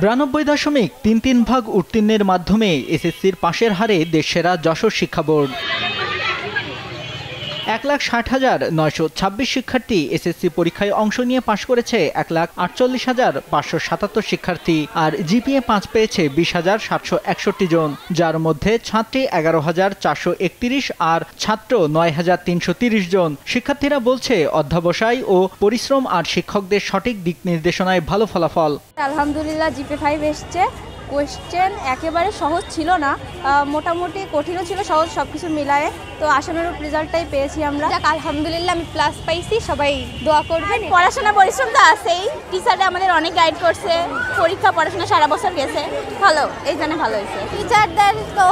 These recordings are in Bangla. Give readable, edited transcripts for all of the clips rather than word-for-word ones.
92.33 উত্তীর্ণের মাধ্যমে এসএসসির পাশের হারে দেশসেরা যশোর শিক্ষা বোর্ড। 1,60,926 শিক্ষার্থী এসএসসি পরীক্ষায় অংশ নিয়ে পাশ করেছে 1,48,577 শিক্ষার্থী, আর জিপিএ 5 পেয়েছে 20,761 জন, যার মধ্যে ছাত্রী 11,431 আর ছাত্র 9,330 জন। শিক্ষার্থীরা বলছে অধ্যবসায় ও পরিশ্রম আর শিক্ষকদের সঠিক দিক নির্দেশনায় ভালো ফলাফল। আলহামদুলিল্লাহ জিপিএ 5 এসছে। কোয়েশ্চেন একেবারে সহজ ছিল না, মোটামুটি কঠিনও ছিল, সহজ সবকিছু মিলায়ে তো আশানুরূপ রেজাল্টটাই পেয়েছি আমরা। আলহামদুলিল্লাহ আমি প্লাস পাইছি, সবাই দোয়া করবেন। পড়াশোনা পরিশ্রম তো আছেই, টিচাররা আমাদের অনেক গাইড করছে, পরীক্ষা পড়াশোনা সারা বছর গেছে ভালো, এই জন্য ভালো হয়েছে। টিচারদের তো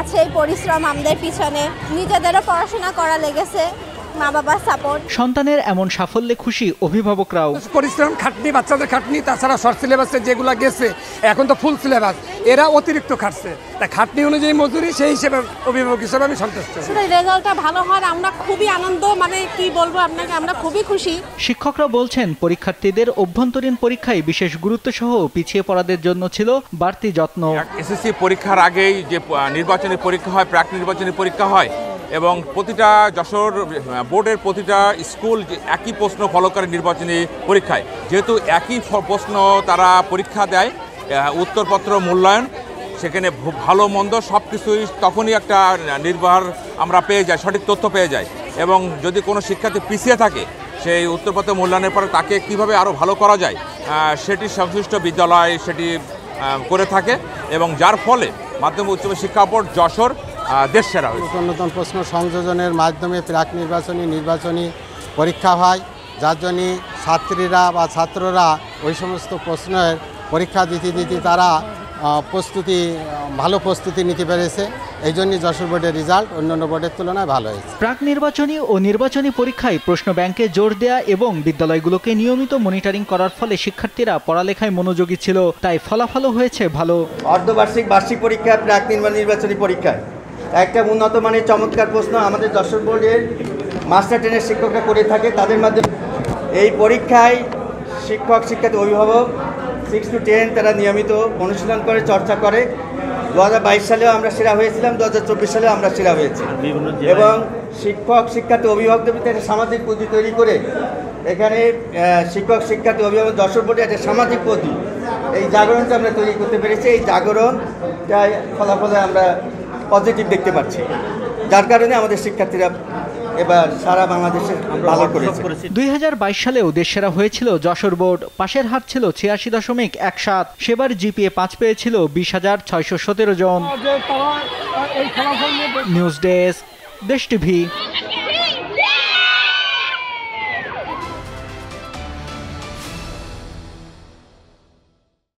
আছেই পরিশ্রম আমাদের পিছনে, নিজেদেরও পড়াশোনা করা লেগেছে, মা বাবার সাপোর্ট। সন্তানের এমন সাফল্যে খুশি অভিভাবকরাও। পরিশ্রম, খাটনি, বাচ্চাদের খাটনি, তাছাড়া শর্ট সিলেবাসে যেগুলো গেছে এখন তো ফুল সিলেবাস, এরা অতিরিক্ত খাটছে, তাই খাটনি অনুযায়ী মজুরি, সেই হিসেবে অভিভাবক হিসেবে আমি সন্তুষ্ট। রেজাল্টটা ভালো হয়, আমরা খুবই আনন্দ, কি বলবো আপনাকে, আমরা খুবই খুশি। শিক্ষকরা বলছেন পরীক্ষার্থীদের অভ্যন্তরীণ পরীক্ষায় বিশেষ গুরুত্ব সহ পিছিয়ে পড়াদের জন্য ছিল বাড়তি যত্ন। এসএসসি পরীক্ষার আগেই যে নির্বাচনী পরীক্ষা হয়, প্রাক নির্বাচনী পরীক্ষা হয়, এবং প্রতিটা যশোর বোর্ডের প্রতিটা স্কুল একই প্রশ্ন ফলো করে নির্বাচনী পরীক্ষায়, যেহেতু একই প্রশ্ন তারা পরীক্ষা দেয়, উত্তরপত্র মূল্যায়ন, সেখানে ভালো মন্দ সব কিছুই তখনই একটা নির্ভর আমরা পেয়ে যাই, সঠিক তথ্য পেয়ে যাই। এবং যদি কোনো শিক্ষার্থী পিছিয়ে থাকে, সেই উত্তরপত্র মূল্যায়নের পরে তাকে কিভাবে আরও ভালো করা যায় সেটি সংশ্লিষ্ট বিদ্যালয় সেটি করে থাকে, এবং যার ফলে মাধ্যমিক উচ্চ শিক্ষা বোর্ড যশোর দেশসেরা হয়েছে। নতুন প্রশ্ন সংযোজনের মাধ্যমে প্রাক নির্বাচনী পরীক্ষা হয়, যার জন্য ছাত্রীরা বা ছাত্ররা ওই সমস্ত প্রশ্নের পরীক্ষা দিতে তারা ভালো প্রস্তুতি নিতে পেরেছে। এই জন্য যশোর বোর্ডের রেজাল্ট অন্যান্য বোর্ডের তুলনায় ভালো হয়েছে। প্রাক নির্বাচনী ও নির্বাচনী পরীক্ষায় প্রশ্ন ব্যাংকে জোর দেয়া এবং বিদ্যালয়গুলোকে নিয়মিত মনিটরিং করার ফলে শিক্ষার্থীরা পড়ালেখায় মনোযোগী ছিল, তাই ফলাফলও হয়েছে ভালো। অর্ধবার্ষিক, বার্ষিক পরীক্ষা, প্রাক নির্বাচনী পরীক্ষায় একটা উন্নত মানের চমৎকার প্রশ্ন আমাদের যশোর বোর্ডের মাস্টার ট্রেনের শিক্ষকরা করে থাকে। তাদের মাধ্যমে এই পরীক্ষায় শিক্ষার্থী, অভিভাবক 6 to 10 তারা নিয়মিত অনুশীলন করে, চর্চা করে। 2022 সালেও আমরা সেরা হয়েছিলাম, 2024 সালেও আমরা সেরা হয়েছি। এবং শিক্ষার্থী, অভিভাবকদের ভিতরে একটা সামাজিক পুঁজি তৈরি করে এখানে শিক্ষার্থী, অভিভাবক যশোর বোর্ডে একটা সামাজিক পুঁজি, এই জাগরণটা আমরা তৈরি করতে পেরেছি। এই জাগরণটাই ফলাফলে আমরা পজিটিভ দেখতে পাচ্ছি, যার কারণে আমাদের শিক্ষার্থীরা এবার সারা বাংলাদেশে ভালো করেছে। 2022 সালেও দেশসেরা হয়েছিল যশোর বোর্ড, পাশের হার ছিল 86.17, সেবার জিপিএ 5 পেয়েছিল 20,617 জন। নিউজ ডেস্ক, দেশ টিভি।